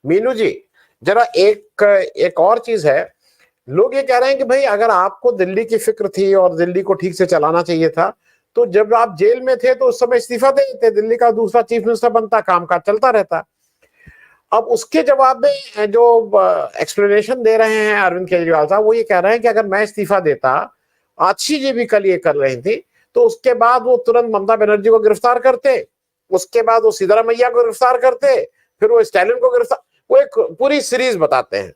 मीनू जी, जरा एक और चीज है, लोग ये कह रहे हैं कि भाई अगर आपको दिल्ली की फिक्र थी और दिल्ली को ठीक से चलाना चाहिए था, तो जब आप जेल में थे तो उस समय इस्तीफा दे देते, दिल्ली का दूसरा चीफ मिनिस्टर बनता, कामकाज चलता रहता। अब उसके जवाब में जो एक्सप्लेनेशन दे रहे हैं अरविंद केजरीवाल साहब, वो ये कह रहे हैं कि अगर मैं इस्तीफा देता, आशी जी भी कल ये कर रही थी, तो उसके बाद वो तुरंत ममता बनर्जी को गिरफ्तार करते, उसके बाद वो सिद्धरामैया को गिरफ्तार करते, फिर वो स्टालिन को गिरफ्तार, वो एक पूरी सीरीज बताते हैं।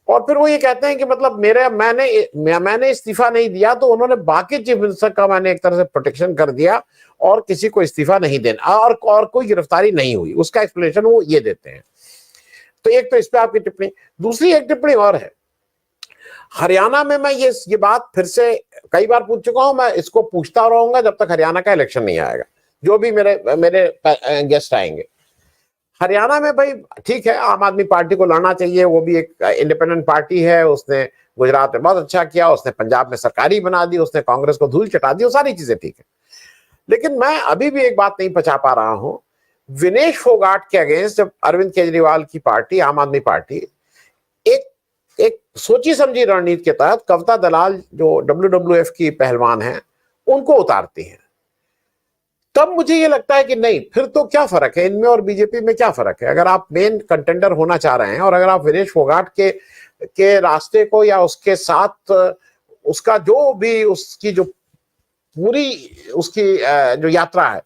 और फिर वो ये कहते हैं कि मतलब मैंने इस्तीफा नहीं दिया तो उन्होंने बाकी चीफ मिनिस्टर का मैंने एक तरह से प्रोटेक्शन कर दिया और किसी को इस्तीफा नहीं देना, और कोई गिरफ्तारी नहीं हुई, उसका एक्सप्लेनेशन वो ये देते हैं। तो एक तो इस पे आपकी टिप्पणी। दूसरी एक टिप्पणी और है, हरियाणा में मैं ये बात फिर से कई बार पूछ चुका हूं, मैं इसको पूछता रहूंगा जब तक हरियाणा का इलेक्शन नहीं आएगा, जो भी मेरे गेस्ट आएंगे। हरियाणा में भाई ठीक है, आम आदमी पार्टी को लड़ना चाहिए, वो भी एक इंडिपेंडेंट पार्टी है, उसने गुजरात में बहुत अच्छा किया, उसने पंजाब में सरकारी बना दी, उसने कांग्रेस को धूल चटा दी, वो सारी चीजें ठीक है। लेकिन मैं अभी भी एक बात नहीं पचा पा रहा हूं, विनेश फोगाट के अगेंस्ट जब अरविंद केजरीवाल की पार्टी आम आदमी पार्टी एक एक सोची समझी रणनीति के तहत कविता दलाल जो WWF की पहलवान है उनको उतारती है, तब मुझे ये लगता है कि नहीं, फिर तो क्या फर्क है इनमें और बीजेपी में, क्या फर्क है? अगर आप मेन कंटेंडर होना चाह रहे हैं और अगर आप विनेश फोगाट के रास्ते को या उसके साथ उसका जो भी उसकी जो पूरी उसकी जो यात्रा है,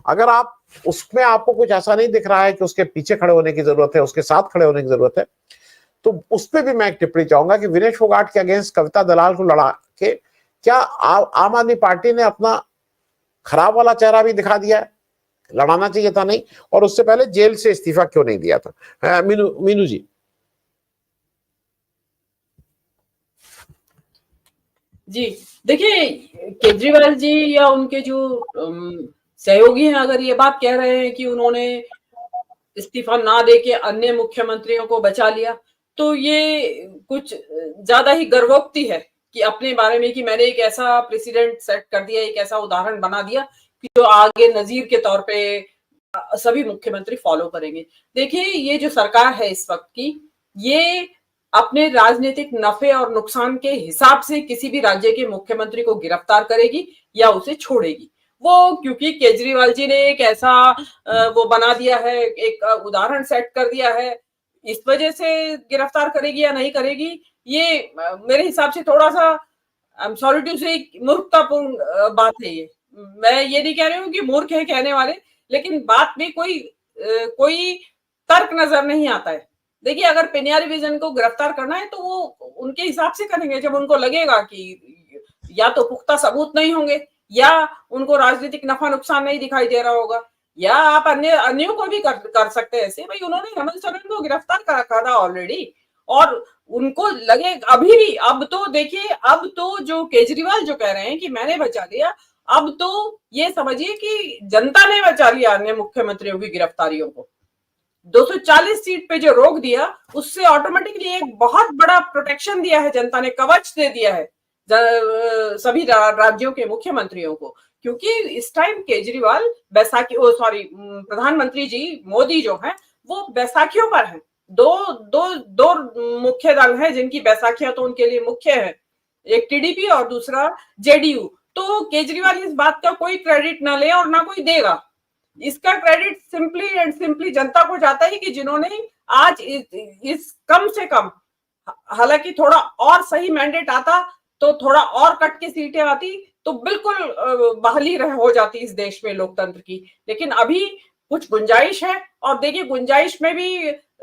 अगर आप उसमें आपको कुछ ऐसा नहीं दिख रहा है कि उसके पीछे खड़े होने की जरूरत है, उसके साथ खड़े होने की जरूरत है, तो उस पर भी मैं एक टिप्पणी चाहूंगा कि विनेश फोगाट के अगेंस्ट कविता दलाल को लड़ा के क्या आम आदमी पार्टी ने अपना खराब वाला चेहरा भी दिखा दिया है? लड़ाना चाहिए था नहीं, और उससे पहले जेल से इस्तीफा क्यों नहीं दिया था? मीनू जी। जी देखिए, केजरीवाल जी या उनके जो सहयोगी हैं, अगर ये बात कह रहे हैं कि उन्होंने इस्तीफा ना देके अन्य मुख्यमंत्रियों को बचा लिया, तो ये कुछ ज्यादा ही गर्वोक्ति है कि अपने बारे में कि मैंने एक ऐसा प्रेसिडेंट सेट कर दिया, एक ऐसा उदाहरण बना दिया कि जो आगे नजीर के तौर पे सभी मुख्यमंत्री फॉलो करेंगे। देखिए, ये जो सरकार है इस वक्त की, ये अपने राजनीतिक नफे और नुकसान के हिसाब से किसी भी राज्य के मुख्यमंत्री को गिरफ्तार करेगी या उसे छोड़ेगी। वो क्योंकि केजरीवाल जी ने एक ऐसा वो बना दिया है, एक उदाहरण सेट कर दिया है, इस वजह से गिरफ्तार करेगी या नहीं करेगी, ये मेरे हिसाब से थोड़ा सा आई एम सॉरी टू से मूर्खतापूर्ण बात है। ये मैं ये नहीं कह रही हूँ कि मूर्ख है कहने वाले, लेकिन बात में कोई तर्क नजर नहीं आता है। देखिए, अगर पेनियारी विजन को गिरफ्तार करना है तो वो उनके हिसाब से करेंगे, जब उनको लगेगा कि या तो पुख्ता सबूत नहीं होंगे या उनको राजनीतिक नफा नुकसान नहीं दिखाई दे रहा होगा, या आप अन्यों को भी कर सकते हैं ऐसे। भाई, उन्होंने हेमंत सोरेन को गिरफ्तार कर रखा था ऑलरेडी, और उनको लगे अभी भी, अब तो देखिए, अब तो जो केजरीवाल जो कह रहे हैं कि मैंने बचा लिया, अब तो ये समझिए कि जनता ने बचा लिया अन्य मुख्यमंत्रियों की गिरफ्तारियों को। 240 सीट पे जो रोक दिया, उससे ऑटोमेटिकली एक बहुत बड़ा प्रोटेक्शन दिया है जनता ने, कवच दे दिया है सभी राज्यों के मुख्यमंत्रियों को। क्योंकि इस टाइम केजरीवाल प्रधानमंत्री जी मोदी जो है वो बैसाखियों पर है। दो मुख्य दल हैं जिनकी बैसाखियां तो उनके लिए मुख्य है, एक टीडीपी और दूसरा जेडीयू। तो केजरीवाल इस बात का कोई क्रेडिट ना ले और ना कोई देगा, इसका क्रेडिट सिंपली एंड सिंपली जनता को जाता है कि जिन्होंने आज इस कम से कम, हालांकि थोड़ा और सही मैंडेट आता तो थोड़ा और कट के सीटें आती तो बिल्कुल बहाली हो जाती इस देश में लोकतंत्र की। लेकिन अभी कुछ गुंजाइश है, और देखिए गुंजाइश में भी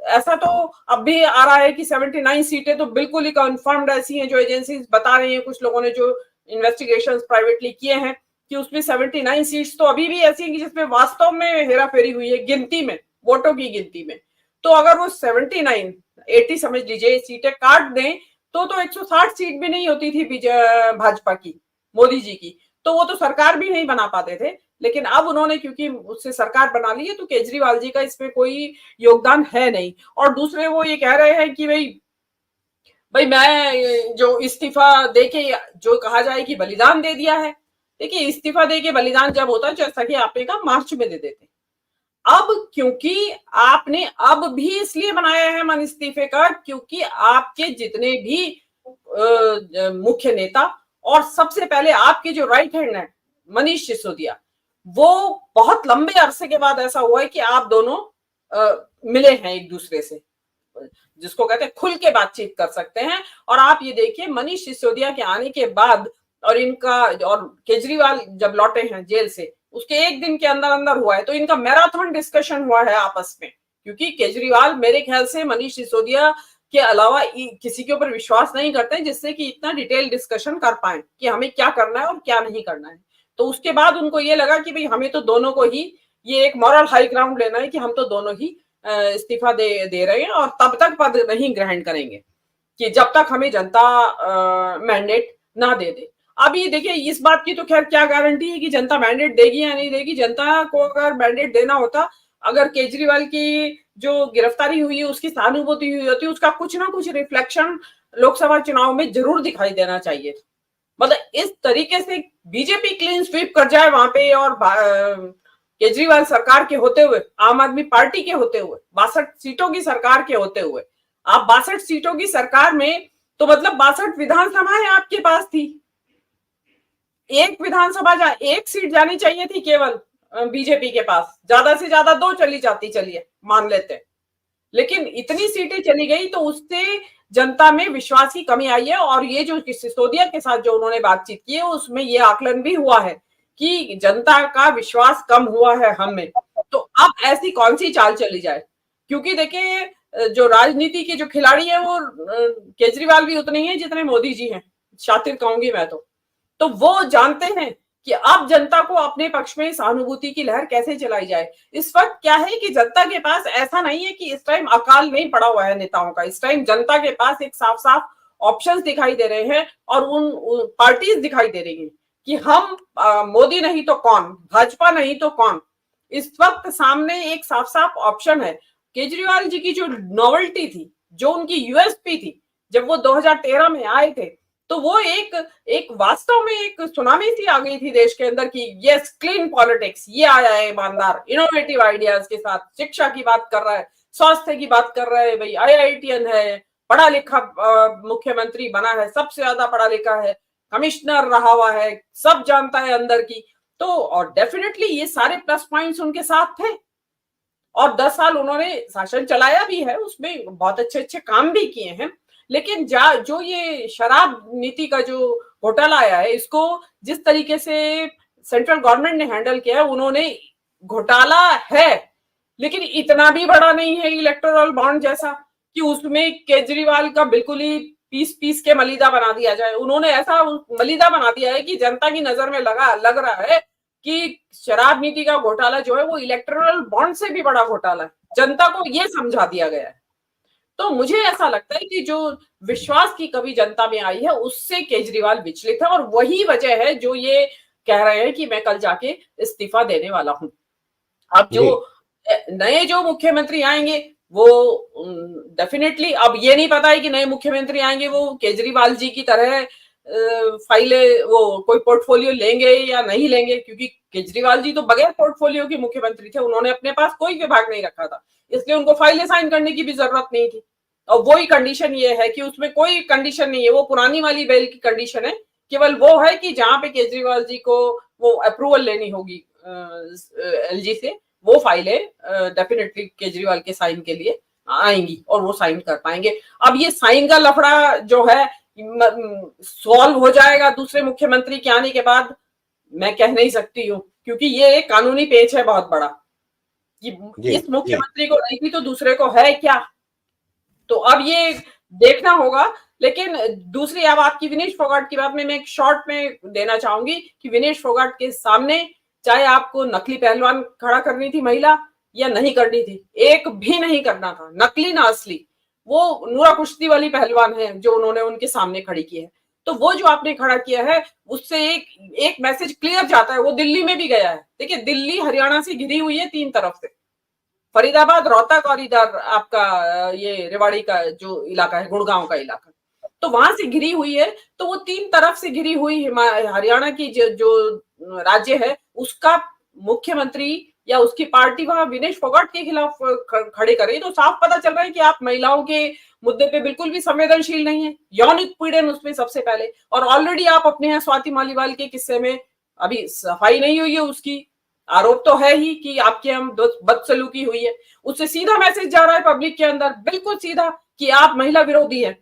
ऐसा तो अब भी आ रहा है कि 79 सीटें तो बिल्कुल ही कंफर्म्ड ऐसी हैं, जो एजेंसीज बता रही हैं, कुछ लोगों ने जो इन्वेस्टिगेशंस प्राइवेटली किए हैं, कि उसमें 79 सीट्स तो अभी भी ऐसी हैं कि जिसमें वास्तव में हेराफेरी हुई है गिनती में, वोटों की गिनती में। तो अगर वो 79 80 समझ लीजिए सीटें काट दें तो 160 सीट भी नहीं होती थी भाजपा की, मोदी जी की, तो वो तो सरकार भी नहीं बना पाते थे। लेकिन अब उन्होंने क्योंकि उससे सरकार बना ली है, तो केजरीवाल जी का इसमें कोई योगदान है नहीं। और दूसरे वो ये कह रहे हैं कि भाई मैं जो इस्तीफा देके जो कहा जाए कि बलिदान दे दिया है। देखिए, इस्तीफा देके बलिदान जब होता है, जैसा कि आपने कहा, मार्च में दे देते, अब क्योंकि आपने अब भी इसलिए बनाया है मन इस्तीफे का क्योंकि आपके जितने भी मुख्य नेता और सबसे पहले आपके जो राइट हैंड है मनीष सिसोदिया, वो बहुत लंबे अरसे के बाद ऐसा हुआ है कि आप दोनों मिले हैं एक दूसरे से, जिसको कहते हैं खुल के बातचीत कर सकते हैं। और आप ये देखिए मनीष सिसोदिया के आने के बाद और इनका और केजरीवाल जब लौटे हैं जेल से उसके एक दिन के अंदर अंदर हुआ है, तो इनका मैराथन डिस्कशन हुआ है आपस में, क्योंकि केजरीवाल मेरे ख्याल से मनीष सिसोदिया के अलावा किसी के ऊपर विश्वास नहीं करते हैं जिससे कि इतना डिटेल डिस्कशन कर पाए कि हमें क्या करना है और क्या नहीं करना है। तो उसके बाद उनको ये लगा कि भाई हमें तो दोनों को ही ये एक मॉरल हाई ग्राउंड लेना है कि हम तो दोनों ही इस्तीफा दे रहे हैं और तब तक पद नहीं ग्रहण करेंगे कि जब तक हमें जनता मैंडेट ना दे दे। अभी देखिए इस बात की तो खैर क्या गारंटी है कि जनता मैंडेट देगी या नहीं देगी। जनता को अगर मैंडेट देना होता, अगर केजरीवाल की जो गिरफ्तारी हुई है उसकी सहानुभूति हुई होती, उसका कुछ ना कुछ रिफ्लेक्शन लोकसभा चुनाव में जरूर दिखाई देना चाहिए। मतलब इस तरीके से बीजेपी क्लीन स्वीप कर जाए वहां पे और केजरीवाल सरकार के होते हुए, आम आदमी पार्टी के होते हुए, 62 सीटों की सरकार के होते हुए, आप 62 सीटों की सरकार में तो मतलब 62 विधानसभाएं आपके पास थी, एक विधानसभा एक सीट जानी चाहिए थी केवल बीजेपी के पास, ज्यादा से ज्यादा 2 चली जाती, चलिए मान लेते हैं, लेकिन इतनी सीटें चली गई तो उससे जनता में विश्वास की कमी आई है। और ये जो सिसोदिया के साथ जो उन्होंने बातचीत की है उसमें ये आकलन भी हुआ है कि जनता का विश्वास कम हुआ है हम में। तो अब ऐसी कौन सी चाल चली जाए, क्योंकि देखिए जो राजनीति के जो खिलाड़ी है वो केजरीवाल भी उतने ही हैं जितने मोदी जी हैं, शातिर कहूंगी मैं तो वो जानते हैं कि अब जनता को अपने पक्ष में सहानुभूति की लहर कैसे चलाई जाए। इस वक्त क्या है कि जनता के पास ऐसा नहीं है कि इस टाइम अकाल नहीं पड़ा हुआ है नेताओं का, इस टाइम जनता के पास एक साफ साफ ऑप्शंस दिखाई दे रहे हैं और उन पार्टीज दिखाई दे रही हैं कि हम मोदी नहीं तो कौन, भाजपा नहीं तो कौन। इस वक्त सामने एक साफ साफ ऑप्शन है। केजरीवाल जी की जो नॉवेल्टी थी, जो उनकी यूएसपी थी, जब वो 2013 में आए थे तो वो एक वास्तव में एक सुनामी सी आ गई थी देश के अंदर कि यस क्लीन पॉलिटिक्स, ये आया है ईमानदार इनोवेटिव आइडियाज के साथ, शिक्षा की बात कर रहा है, स्वास्थ्य की बात कर रहा है, भाई आईआईटीएन है, पढ़ा लिखा मुख्यमंत्री बना है, सबसे ज्यादा पढ़ा लिखा है, कमिश्नर रहा हुआ है, सब जानता है अंदर की। तो और डेफिनेटली ये सारे प्लस पॉइंट्स उनके साथ थे और 10 साल उन्होंने शासन चलाया भी है, उसमें बहुत अच्छे अच्छे काम भी किए हैं। लेकिन जो ये शराब नीति का जो घोटाला आया है, इसको जिस तरीके से सेंट्रल गवर्नमेंट ने हैंडल किया है, उन्होंने घोटाला है लेकिन इतना भी बड़ा नहीं है इलेक्टोरल बॉन्ड जैसा कि उसमें केजरीवाल का बिल्कुल ही पीस पीस के मलीदा बना दिया जाए। उन्होंने ऐसा मलीदा बना दिया है कि जनता की नजर में लग रहा है कि शराब नीति का घोटाला जो है वो इलेक्टोरल बॉन्ड से भी बड़ा घोटाला है, जनता को ये समझा दिया गया है। तो मुझे ऐसा लगता है कि जो विश्वास की कमी जनता में आई है उससे केजरीवाल विचलित है और वही वजह है जो ये कह रहे हैं कि मैं कल जाके इस्तीफा देने वाला हूं। अब जो नए जो मुख्यमंत्री आएंगे वो डेफिनेटली, अब ये नहीं पता है कि नए मुख्यमंत्री आएंगे वो केजरीवाल जी की तरह फाइलें वो कोई पोर्टफोलियो लेंगे या नहीं लेंगे, क्योंकि केजरीवाल जी तो बगैर पोर्टफोलियो के मुख्यमंत्री थे, उन्होंने अपने पास कोई विभाग नहीं रखा था, इसलिए उनको फाइलें साइन करने की भी जरूरत नहीं थी। और वही कंडीशन ये है कि उसमें कोई कंडीशन नहीं है, वो पुरानी वाली बेल की कंडीशन है, केवल वो है कि जहां पे केजरीवाल जी को वो अप्रूवल लेनी होगी एलजी से, वो फाइलें डेफिनेटली केजरीवाल के साइन के लिए आएंगी और वो साइन कर पाएंगे। अब ये साइन का लफड़ा जो है सॉल्व हो जाएगा दूसरे मुख्यमंत्री के आने के बाद, मैं कह नहीं सकती हूँ, क्योंकि ये एक कानूनी पेच है बहुत बड़ा कि इस मुख्यमंत्री को नहीं थी तो दूसरे को है क्या, तो अब ये देखना होगा। लेकिन दूसरी अब आपकी विनेश फोगाट की बात में मैं एक शॉर्ट में देना चाहूंगी कि विनेश फोगाट के सामने चाहे आपको नकली पहलवान खड़ा करनी थी महिला या नहीं करनी थी, एक भी नहीं करना था, नकली ना असली, वो नूरा कुश्ती वाली पहलवान है जो उन्होंने उनके सामने खड़ी की है। तो वो जो आपने खड़ा किया है उससे एक मैसेज क्लियर जाता है, वो दिल्ली में भी गया है। देखिए दिल्ली हरियाणा से घिरी हुई है 3 तरफ से, फरीदाबाद, रोहतक और इधर आपका ये रेवाड़ी का जो इलाका है, गुड़गांव का इलाका, तो वहां से घिरी हुई है। तो वो 3 तरफ से घिरी हुई हरियाणा की जो राज्य है उसका मुख्यमंत्री या उसकी पार्टी वहां विनेश फोगाट के खिलाफ खड़े करे, तो साफ पता चल रहा है कि आप महिलाओं के मुद्दे पे बिल्कुल भी संवेदनशील नहीं है। यौन उत्पीड़न उसमें सबसे पहले, और ऑलरेडी आप अपने यहाँ स्वाति मालीवाल के किस्से में अभी सफाई नहीं हुई है, उसकी आरोप तो है ही कि आपके हम बदसलूकी हुई है। उससे सीधा मैसेज जा रहा है पब्लिक के अंदर, बिल्कुल सीधा, कि आप महिला विरोधी हैं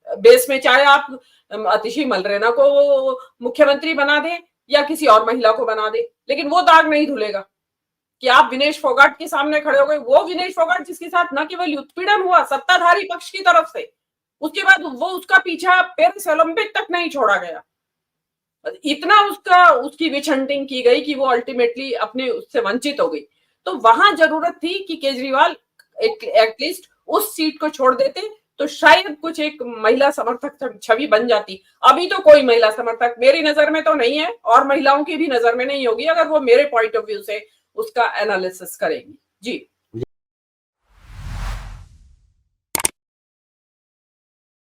बेस में। चाहे आप अतिशी मलरेना को मुख्यमंत्री बना दें या किसी और महिला को बना दे, लेकिन वो दाग नहीं धुलेगा कि आप विनेश फोगाट के सामने खड़े हो गए। वो विनेश फोगाट जिसके साथ न केवल उत्पीड़न हुआ सत्ताधारी पक्ष की तरफ से, उसके बाद वो उसका पीछा पेरिस ओलंपिक तक नहीं छोड़ा गया। इतना उसकी विच हंटिंग की गई कि वो अल्टीमेटली अपने उससे वंचित हो गई। तो वहां जरूरत थी कि केजरीवाल एटलीस्ट उस सीट को छोड़ देते, तो शायद कुछ एक महिला समर्थक छवि बन जाती। अभी तो कोई महिला समर्थक मेरी नजर में तो नहीं है, और महिलाओं की भी नजर में नहीं होगी अगर वो मेरे पॉइंट ऑफ व्यू से उसका एनालिसिस करेंगी। जी।